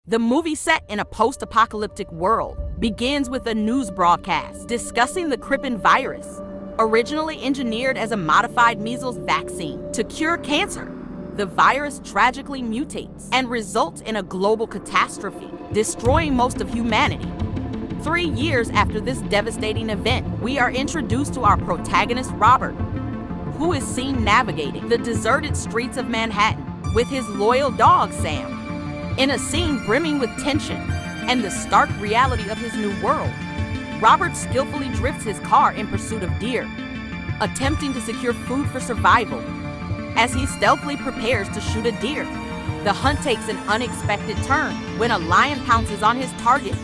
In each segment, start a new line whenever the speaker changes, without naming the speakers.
The movie, set in a post-apocalyptic world, begins with a news broadcast discussing the Crippen virus, originally engineered as a modified measles vaccine to cure cancer. The virus tragically mutates and results in a global catastrophe, destroying most of humanity. 3 years after this devastating event, we are introduced to our protagonist, Robert, who is seen navigating the deserted streets of Manhattan with his loyal dog, Sam. In a scene brimming with tension and the stark reality of his new world, Robert skillfully drifts his car in pursuit of deer, attempting to secure food for survival. As he stealthily prepares to shoot a deer, the hunt takes an unexpected turn when a lion pounces on his target.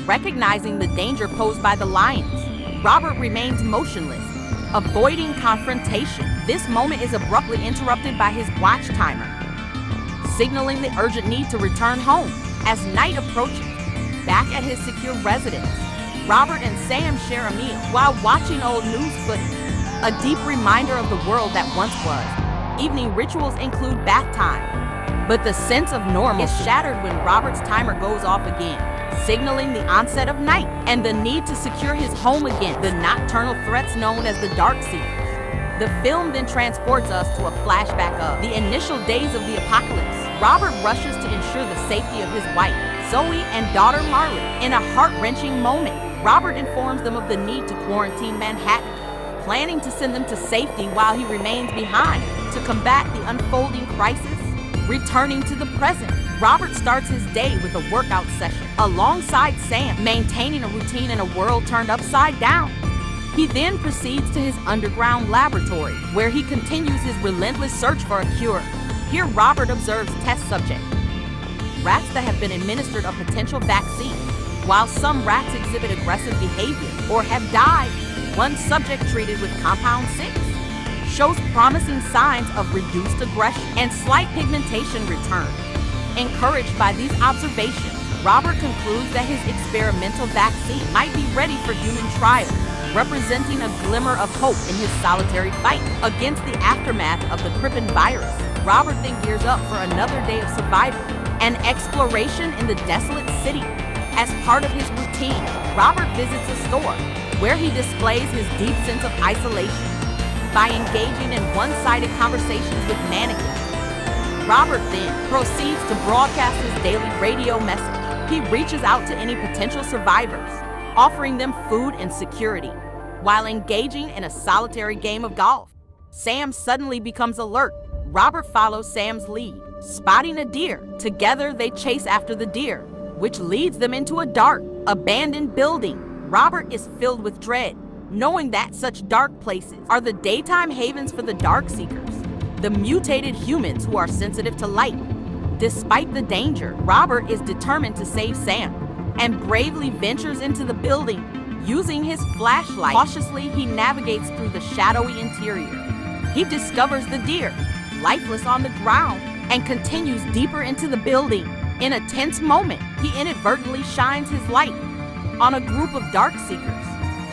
Recognizing the danger posed by the lions, Robert remains motionless, avoiding confrontation. This moment is abruptly interrupted by his watch timer, signaling the urgent need to return home. As night approaches, back at his secure residence, Robert and Sam share a meal while watching old news footage, a deep reminder of the world that once was. Evening rituals include bath time, but the sense of normal is shattered when Robert's timer goes off again, signaling the onset of night and the need to secure his home against the nocturnal threats known as the Darkseekers. The film then transports us to a flashback of the initial days of the apocalypse. Robert rushes to ensure the safety of his wife, Zoe, and daughter, Marley. In a heart-wrenching moment, Robert informs them of the need to quarantine Manhattan, planning to send them to safety while he remains behind to combat the unfolding crisis. Returning to the present, Robert starts his day with a workout session alongside Sam, maintaining a routine in a world turned upside down. He then proceeds to his underground laboratory, where he continues his relentless search for a cure. Here, Robert observes test subjects, rats that have been administered a potential vaccine. While some rats exhibit aggressive behavior or have died, one subject treated with Compound 6 shows promising signs of reduced aggression and slight pigmentation return. Encouraged by these observations, Robert concludes that his experimental vaccine might be ready for human trial, representing a glimmer of hope in his solitary fight against the aftermath of the Crippen virus. Robert then gears up for another day of survival and exploration in the desolate city. As part of his routine, Robert visits a store where he displays his deep sense of isolation by engaging in one-sided conversations with mannequins. Robert then proceeds to broadcast his daily radio message. He reaches out to any potential survivors, offering them food and security. While engaging in a solitary game of golf, Sam suddenly becomes alert. Robert follows Sam's lead, spotting a deer. Together, they chase after the deer, which leads them into a dark, abandoned building. Robert is filled with dread, knowing that such dark places are the daytime havens for the Darkseekers, the mutated humans who are sensitive to light. Despite the danger, Robert is determined to save Sam and bravely ventures into the building. Using his flashlight cautiously, he navigates through the shadowy interior. He discovers the deer, lifeless on the ground, and continues deeper into the building. In a tense moment, he inadvertently shines his light on a group of Darkseekers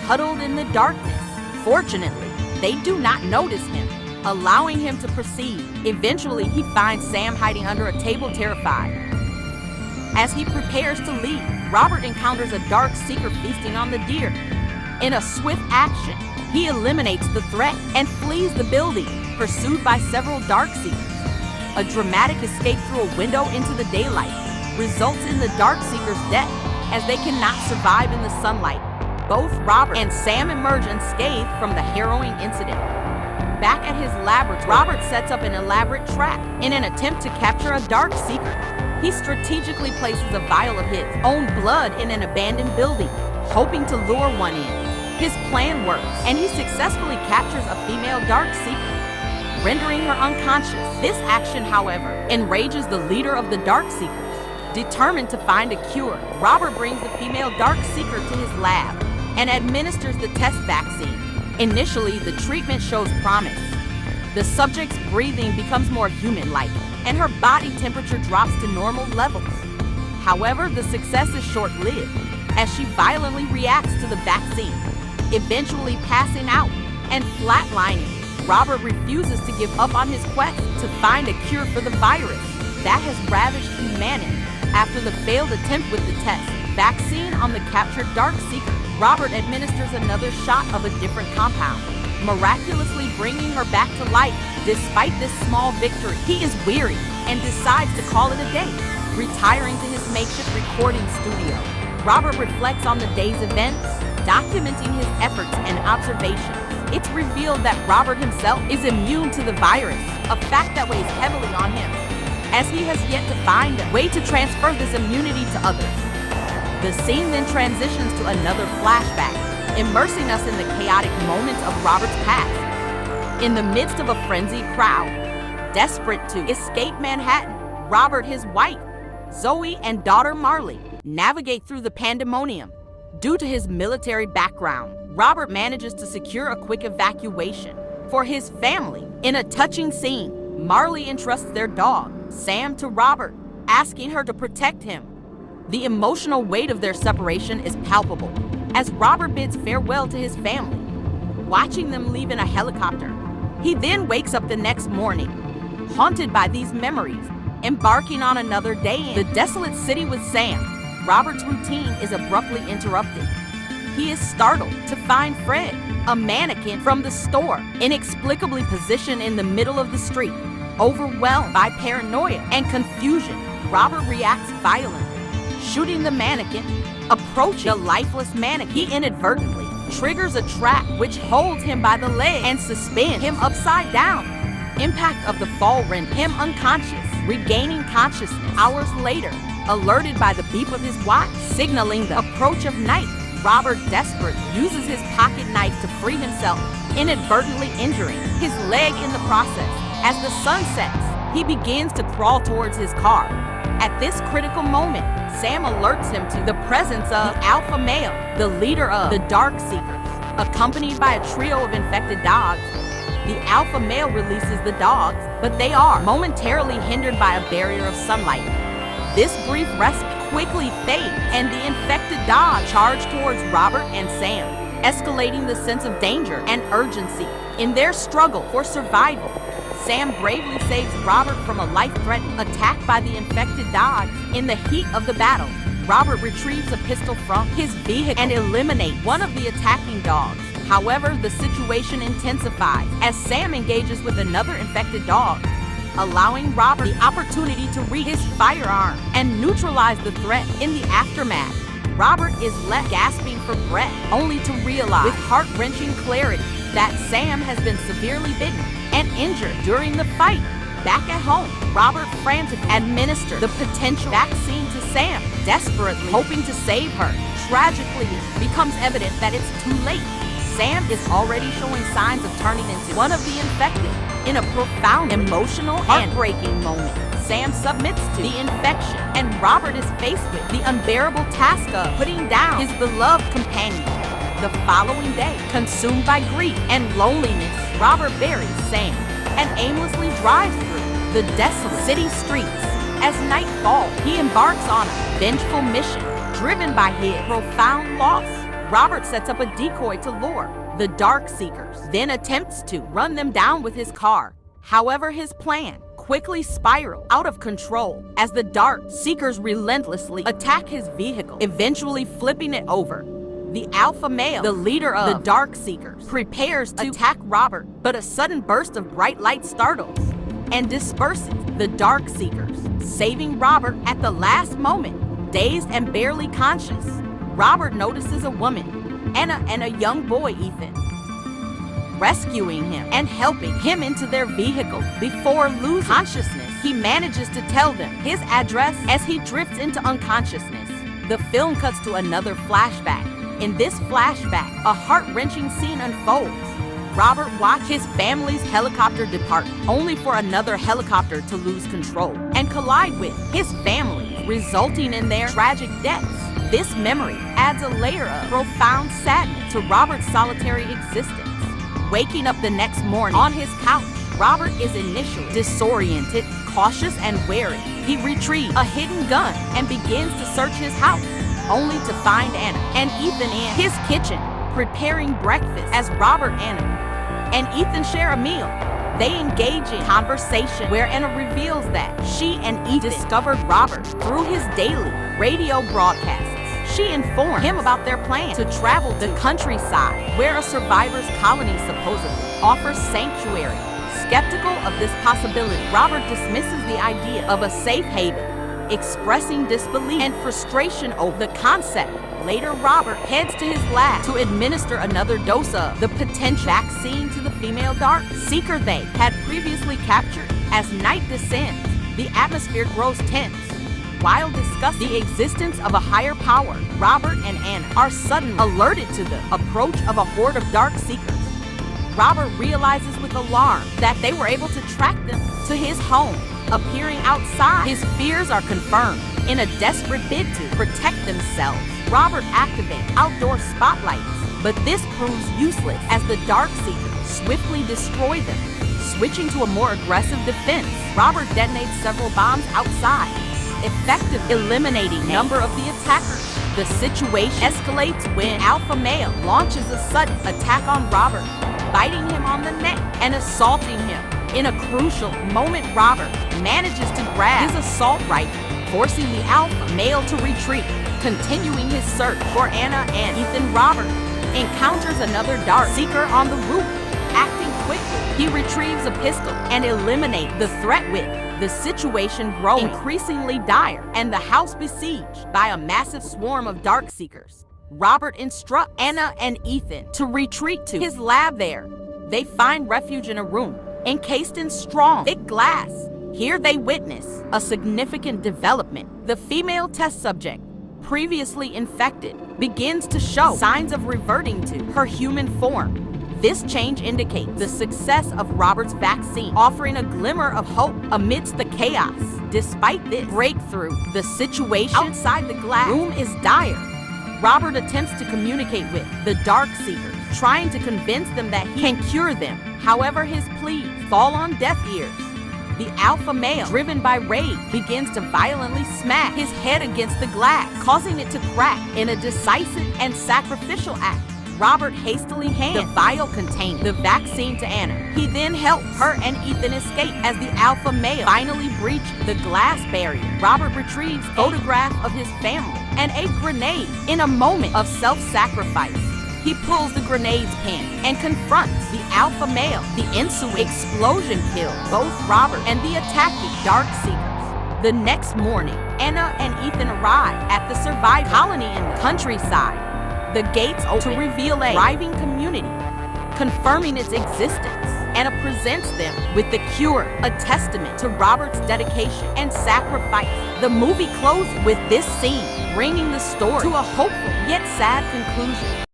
huddled in the darkness. Fortunately, they do not notice him, allowing him to proceed. Eventually, he finds Sam hiding under a table, terrified. As he prepares to leave, Robert encounters a Darkseeker feasting on the deer. In a swift action, he eliminates the threat and flees the building, pursued by several Darkseekers. A dramatic escape through a window into the daylight results in the Darkseekers' death, as they cannot survive in the sunlight. Both Robert and Sam emerge unscathed from the harrowing incident. Back at his laboratory, Robert sets up an elaborate trap in an attempt to capture a Darkseeker. He strategically places a vial of his own blood in an abandoned building, hoping to lure one in. His plan works, and he successfully captures a female Darkseeker, rendering her unconscious. This action, however, enrages the leader of the Darkseekers. Determined to find a cure, Robert brings the female Darkseeker to his lab and administers the test vaccine. Initially, the treatment shows promise. The subject's breathing becomes more human-like, and her body temperature drops to normal levels. However, the success is short-lived, as she violently reacts to the vaccine, eventually passing out and flatlining. Robert refuses to give up on his quest to find a cure for the virus that has ravaged humanity. After the failed attempt with the test vaccine on the captured Dark Seeker, Robert administers another shot of a different compound, miraculously bringing her back to life. Despite this small victory, he is weary and decides to call it a day, retiring to his makeshift recording studio. Robert reflects on the day's events, documenting his efforts and observations. It's revealed that Robert himself is immune to the virus, a fact that weighs heavily on him, as he has yet to find a way to transfer this immunity to others. The scene then transitions to another flashback, immersing us in the chaotic moments of Robert's past. In the midst of a frenzied crowd, desperate to escape Manhattan, Robert, his wife, Zoe, and daughter Marley navigate through the pandemonium. Due to his military background, Robert manages to secure a quick evacuation for his family. In a touching scene, Marley entrusts their dog, Sam, to Robert, asking her to protect him. The emotional weight of their separation is palpable, as Robert bids farewell to his family, watching them leave in a helicopter. He then wakes up the next morning, haunted by these memories, embarking on another day in the desolate city with Sam. Robert's routine is abruptly interrupted. He is startled to find Fred, a mannequin from the store, inexplicably positioned in the middle of the street. Overwhelmed by paranoia and confusion, Robert reacts violently, shooting the mannequin. Approaching the lifeless mannequin, he inadvertently triggers a trap which holds him by the leg and suspends him upside down. Impact of the fall renders him unconscious, regaining consciousness hours later, alerted by the beep of his watch, signaling the approach of night. Robert, desperate, uses his pocket knife to free himself, inadvertently injuring his leg in the process. As the sun sets, he begins to crawl towards his car. At this critical moment, Sam alerts him to the presence of the alpha male, the leader of the Dark Seekers. Accompanied by a trio of infected dogs, the alpha male releases the dogs, but they are momentarily hindered by a barrier of sunlight. This brief respite quickly fades, and the infected dogs charge towards Robert and Sam, escalating the sense of danger and urgency in their struggle for survival. Sam bravely saves Robert from a life-threatening attack by the infected dogs. In the heat of the battle, Robert retrieves a pistol from his vehicle and eliminates one of the attacking dogs. However, the situation intensifies as Sam engages with another infected dog, allowing Robert the opportunity to reach his firearm and neutralize the threat. In the aftermath, Robert is left gasping for breath, only to realize with heart-wrenching clarity that Sam has been severely bitten and injured during the fight. Back at home, Robert frantically administers the potential vaccine to Sam, desperately hoping to save her. Tragically, it becomes evident that it's too late. Sam is already showing signs of turning into one of the infected. In a profound, emotional, heartbreaking moment, Sam submits to the infection, and Robert is faced with the unbearable task of putting down his beloved companion. The following day, consumed by grief and loneliness, Robert buries Sam and aimlessly drives through the desolate city streets. As night falls, he embarks on a vengeful mission, driven by his profound loss. Robert sets up a decoy to lure the Dark Seekers, then attempts to run them down with his car. However, his plan quickly spirals out of control as the Dark Seekers relentlessly attack his vehicle, eventually flipping it over. The alpha male, the leader of the Dark Seekers, prepares to attack Robert, but a sudden burst of bright light startles and disperses the Dark Seekers, saving Robert at the last moment. Dazed and barely conscious, Robert notices a woman, Anna, and a young boy, Ethan, rescuing him and helping him into their vehicle. Before losing consciousness, he manages to tell them his address as he drifts into unconsciousness. The film cuts to another flashback. In this flashback, a heart-wrenching scene unfolds. Robert watched his family's helicopter depart, only for another helicopter to lose control and collide with his family, resulting in their tragic deaths. This memory adds a layer of profound sadness to Robert's solitary existence. Waking up the next morning on his couch, Robert is initially disoriented, cautious, and wary. He retrieves a hidden gun and begins to search his house, only to find Anna and Ethan in his kitchen, preparing breakfast. As Robert, Anna, and Ethan share a meal, They engage in conversation where Anna reveals that she and Ethan discovered Robert through his daily radio broadcasts. She informed him about their plan to travel the countryside, where a survivors' colony supposedly offers sanctuary. Skeptical of this possibility, Robert dismisses the idea of a safe haven, expressing disbelief and frustration over the concept. Later, Robert heads to his lab to administer another dose of the potential vaccine to the female dark seeker they had previously captured. As night descends, the atmosphere grows tense. While discussing the existence of a higher power, Robert and Anna are suddenly alerted to the approach of a horde of dark seekers. Robert realizes with alarm that they were able to track them to his home. Appearing outside, his fears are confirmed. In a desperate bid to protect themselves, Robert activates outdoor spotlights, but this proves useless as the dark seekers swiftly destroy them. Switching to a more aggressive defense, Robert detonates several bombs outside, effectively eliminating a number of the attackers. The situation escalates when Alpha Male launches a sudden attack on Robert, biting him on the neck and assaulting him. In a crucial moment, Robert manages to grab his assault rifle, forcing the Alpha Male to retreat. Continuing his search for Anna and Ethan, Robert encounters another dark seeker on the roof. Acting quickly, he retrieves a pistol and eliminates the threat with the situation growing increasingly dire and the house besieged by a massive swarm of dark seekers. Robert instructs Anna and Ethan to retreat to his lab there. They find refuge in a room encased in strong, thick glass. Here they witness a significant development. The female test subject, previously infected, begins to show signs of reverting to her human form. This change indicates the success of Robert's vaccine, offering a glimmer of hope amidst the chaos. Despite this breakthrough, the situation outside the glass room is dire. Robert attempts to communicate with the dark seekers, trying to convince them that he can cure them. However, his pleas fall on deaf ears. The Alpha Male, driven by rage, begins to violently smash his head against the glass, causing it to crack in a decisive and sacrificial act. Robert hastily hands the vial containing the vaccine to Anna. He then helps her and Ethan escape as the Alpha Male finally breaches the glass barrier. Robert retrieves a photograph of his family and a grenade. In a moment of self-sacrifice, he pulls the grenade's pin and confronts the Alpha Male. The ensuing explosion kills both Robert and the attacking dark seekers. The next morning, Anna and Ethan arrive at the survived colony in the countryside. The gates open to reveal a thriving community, confirming its existence. Anna presents them with the cure, a testament to Robert's dedication and sacrifice. The movie closes with this scene, bringing the story to a hopeful yet sad conclusion.